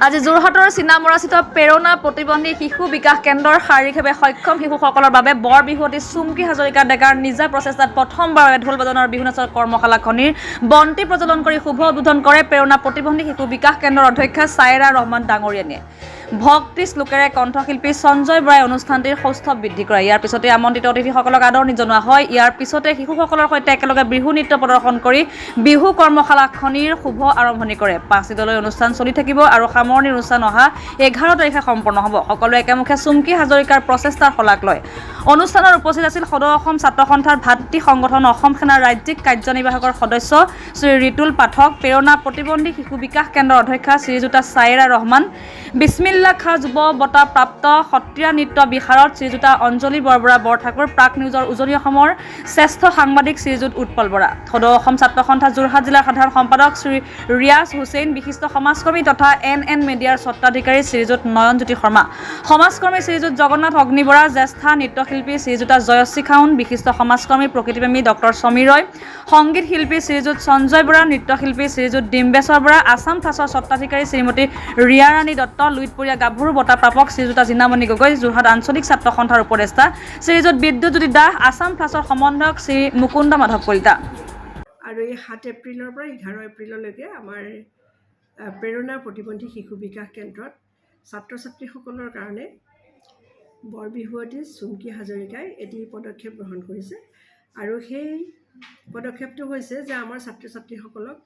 আজি যোৰহাটৰ চিনামৰাস্থিত প্ৰেৰণা প্ৰতিবন্ধী শিশু বিকাশ কেন্দ্ৰৰ শাৰীৰিকভাৱে সক্ষম শিশুসকলৰ বাবে বৰ বিহুৱতী চুমকি হাজৰিকা ডেকাৰ নিজা প্ৰচেষ্টাত প্ৰথমবাৰৰ ঢোল বাদনৰ বিহু নাচৰ কৰ্মশালাখনিৰ বন্তি প্ৰজ্বলন কৰি শুভ উদ্বোধন কৰে প্ৰেৰণা প্ৰতিবন্ধী শিশু বিকাশ কেন্দ্ৰৰ অধ্যক্ষা ছায়েৰা ৰহমান ডাঙৰীয়ানীয়ে। ভক্তি শ্লোকেৰে কণ্ঠশিল্পী সঞ্জয় বৰাই অনুষ্ঠানটিৰ সৌষ্ঠৱ বৃদ্ধি কৰে। ইয়াৰ পিছতে আমন্ত্ৰিত অতিথিসকলক আদৰণি জনোৱা হয়। ইয়াৰ পিছতে শিশুসকলৰ সৈতে একেলগে বিহু নৃত্য প্ৰদৰ্শন কৰি বিহু কৰ্মশালাখনিৰ শুভ আৰম্ভণি কৰে। 5 দিনলৈ অনুষ্ঠান চলি থাকিব আৰু সামৰণি অনুষ্ঠান অহা 11 তাৰিখে সম্পন্ন হ'ব। সকলোৱে একেমুখে চুমকি হাজৰিকাৰ প্ৰচেষ্টাৰ শলাগ লয়। অনুষ্ঠানত উপস্থিত আছিল সদৌ অসম ছাত্ৰ সন্থাৰ ভাতৃ সংগঠন অসম সেনাৰ ৰাজ্যিক কাৰ্যনিৰ্বাহকৰ সদস্য শ্ৰী ৰিতুল পাঠক, প্ৰেৰণা প্ৰতিবন্ধী শিশু বিকাশ কেন্দ্ৰৰ অধ্যক্ষা শ্ৰীযুতা ছায়েৰা ৰহমান, বিছমিল্লা খাঁ যুৱ বঁটা প্ৰাপ্ত সত্ৰীয়া নৃত্য বিশাৰদ শ্ৰীযুতা অঞ্জলি বৰবৰা বৰঠাকুৰ, প্ৰাক নিউজৰ উজনি অসমৰ শ্ৰেষ্ঠ সাংবাদিক শ্ৰীযুত উৎপল বৰা, সদৌ অসম ছাত্ৰ সন্থা যোৰহাট জিলাৰ সাধাৰণ সম্পাদক শ্ৰী ৰিয়াজ হুছেইন, বিশিষ্ট সমাজকৰ্মী তথা NN মিডিয়াৰ স্বত্বাধিকাৰী শ্ৰীযুত নয়নজ্যোতি শৰ্মা, সমাজকৰ্মী শ্ৰীযুত জগন্নাথ অগ্নি বৰা, জ্যেষ্ঠ নৃত্যশিল্পী শ্ৰীযুতা জয়শ্ৰী খাউন, বিশিষ্ট সমাজকৰ্মী প্ৰকৃতিপ্ৰেমী ডক্টৰ সমীৰ ৰয়, সংগীত শিল্পী শ্ৰীযুত সঞ্জয় বৰা, নৃত্যশিল্পী শ্ৰীযুত ডিম্বেশ্বৰ বৰা, আছাম ফাছৰ স্বত্বাধিকাৰী শ্ৰীমতী ৰিয়া ৰাণী দত্ত, লুইতপৰীয়া গাভৰু বঁটা প্ৰাপক শ্ৰীযুতা জিনামণি গগৈ, যোৰহাট আঞ্চলিক ছাত্ৰ সন্থাৰ উপদেষ্টা শ্ৰীযুত বিদ্যুৎজ্যোতি দাস, আছাম ফাছৰ সমন্বয়ক শ্ৰী মুকুন্দ মাধৱ কলিতা। আৰু এই 7 এপ্ৰিলৰ পৰা 11 এপ্ৰিললৈকে আমাৰ প্ৰেৰণা প্ৰতিবন্ধী শিশু বিকাশ কেন্দ্ৰত ছাত্ৰ ছাত্ৰীসকলৰ কাৰণে বৰ বিহুৱতী চুমকি হাজৰিকাই এটি পদক্ষেপ গ্ৰহণ কৰিছে। আৰু সেই পদক্ষেপটো হৈছে যে আমাৰ ছাত্ৰ ছাত্ৰীসকলক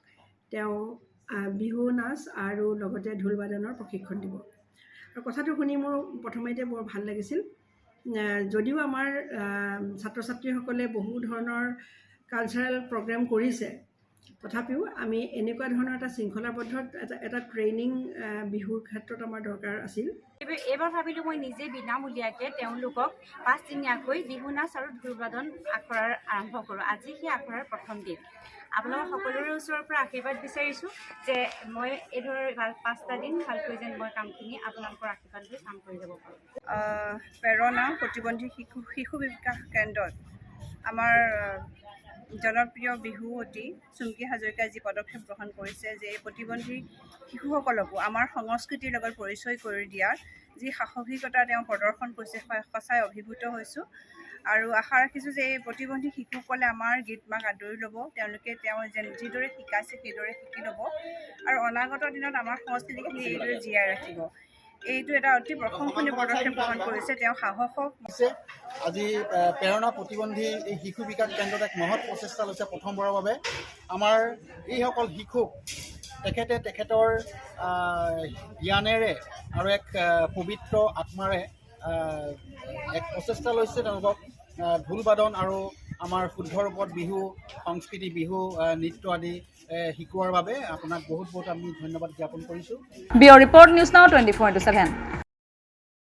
তেওঁ বিহু নাচ আৰু লগতে ঢোল বাদনৰ প্ৰশিক্ষণ দিব। আৰু কথাটো শুনি মোৰ প্ৰথমতে বৰ ভাল লাগিছিল। যদিও আমাৰ ছাত্ৰ ছাত্ৰীসকলে বহু ধৰণৰ কালচাৰেল প্ৰগ্ৰেম কৰিছে, তথাপিও আমি এনেকুৱা ধৰণৰ এটা শৃংখলাবদ্ধ এটা ট্ৰেইনিং বিহুৰ ক্ষেত্ৰত আমাৰ দৰকাৰ আছিল। এইবাৰ ভাবিলোঁ মই নিজে বিনামূলীয়াকৈ তেওঁলোকক 5 দিনীয়াকৈ বিহু নাচ আৰু ঢোল বাদন আখৰাৰ আৰম্ভ কৰোঁ। আজি সেই আখৰাৰ প্ৰথম দিন। আপোনালোক সকলোৰে ওচৰৰ পৰা আশীৰ্বাদ বিচাৰিছোঁ যে মই এইদৰে 5টা দিন ভালকৈ যেন মই কামখিনি আপোনালোকৰ আশীৰ্বাদ লৈ কাম কৰি যাব পাৰোঁ। প্ৰেৰণা প্ৰতিবন্ধী শিশু বিকাশ কেন্দ্ৰত আমাৰ জনপ্ৰিয় বিহুৱতী চুমকি হাজৰিকাই যি পদক্ষেপ গ্ৰহণ কৰিছে যে এই প্ৰতিবন্ধী শিশুসকলকো আমাৰ সংস্কৃতিৰ লগত পৰিচয় কৰি দিয়াৰ যি সাহসিকতা তেওঁ প্ৰদৰ্শন কৰিছে, সঁচাই অভিভূত হৈছোঁ। আৰু আশা ৰাখিছোঁ যে এই প্ৰতিবন্ধী শিশুসকলে আমাৰ গীত মাক আদৰি ল'ব, তেওঁলোকে তেওঁ যিদৰে শিকাইছে সেইদৰে শিকি ল'ব আৰু অনাগত দিনত আমাৰ সংস্কৃতিখিনি এইদৰে জীয়াই ৰাখিব। এইটো এটা অতি প্ৰশংসনীয় পদক্ষেপ গ্ৰহণ কৰিছে, তেওঁ সাহসক আজি প্ৰেৰণা প্ৰতিবন্ধী এই শিশু বিকাশ কেন্দ্ৰত এক মহৎ প্ৰচেষ্টা লৈছে প্ৰথমবাৰৰ বাবে। আমাৰ এইসকল শিশুক তেখেতৰ জ্ঞানেৰে আৰু এক পবিত্ৰ আত্মাৰে এক প্ৰচেষ্টা লৈছে তেওঁলোকক ঢোল বাদন আৰু আমাৰ শুদ্ধ ৰূপত বিহু সংস্কৃতি, বিহু নৃত্য আদি শিকোৱাৰ বাবে আপোনাক বহুত আমি ধন্যবাদ জ্ঞাপন কৰিছোঁ। Bureau report news now 24/7।